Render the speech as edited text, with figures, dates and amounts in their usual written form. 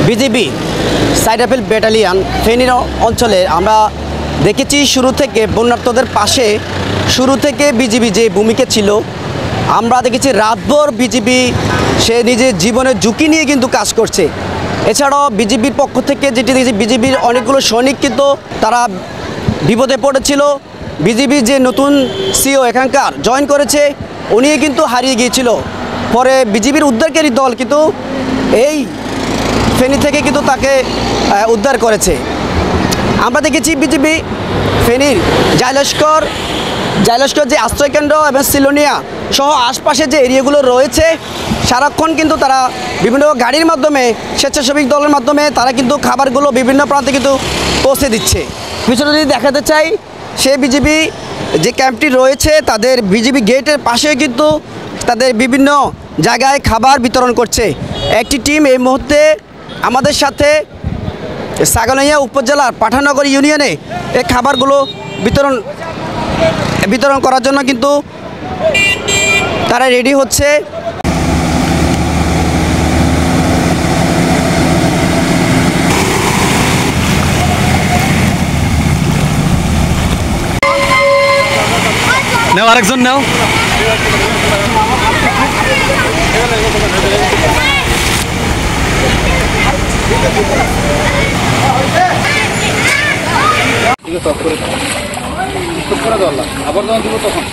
BGB সাইডাফিল battalion ফেনীর অঞ্চলে আমরা দেখেছি শুরু থেকে বন্যার্তদের পাশে শুরু থেকে বিজিবি যে ভূমিকা ছিল। আমরা দেখেছি রাতভর বিজিবি সে নিজের জীবনের ঝুঁকি নিয়ে কিন্তু কাজ করছে। এছাড়াও বিজিবির পক্ষ থেকে যেটি দেখেছি, বিজিবির অনেকগুলো সৈনিক কিন্তু তারা বিপদে পড়েছিল। বিজিবির যে নতুন সিও এখানকার জয়েন করেছে উনিও কিন্তু হারিয়ে গিয়েছিল। পরে বিজিবির উদ্ধারকারী দল কিন্তু এই ফেনী থেকে কিন্তু তাকে উদ্ধার করেছে। আমরা দেখেছি বিজিবি ফেনীর জাইলস্কর যে আশ্রয়কেন্দ্র এবং সিলোনিয়া সহ আশপাশে যে এরিয়াগুলো রয়েছে সারাক্ষণ কিন্তু তারা বিভিন্ন গাড়ির মাধ্যমে স্বেচ্ছাসেবক দলের মাধ্যমে তারা কিন্তু খাবারগুলো বিভিন্ন প্রান্তে কিন্তু পৌঁছে দিচ্ছে। পিছনে যদি দেখাতে চাই, সে বিজিবি যে ক্যাম্পটি রয়েছে তাদের বিজিবি গেটের পাশে কিন্তু তাদের বিভিন্ন জায়গায় খাবার বিতরণ করছে। একটি টিম এই মুহূর্তে আমাদের সাথে ছাগলনাইয়া উপজেলার পাঠাননগর ইউনিয়নে এই খাবারগুলো বিতরণ করার জন্য কিন্তু তারা রেডি হচ্ছে। নাও আরেকজন নাও। আবার যখন দিব তখন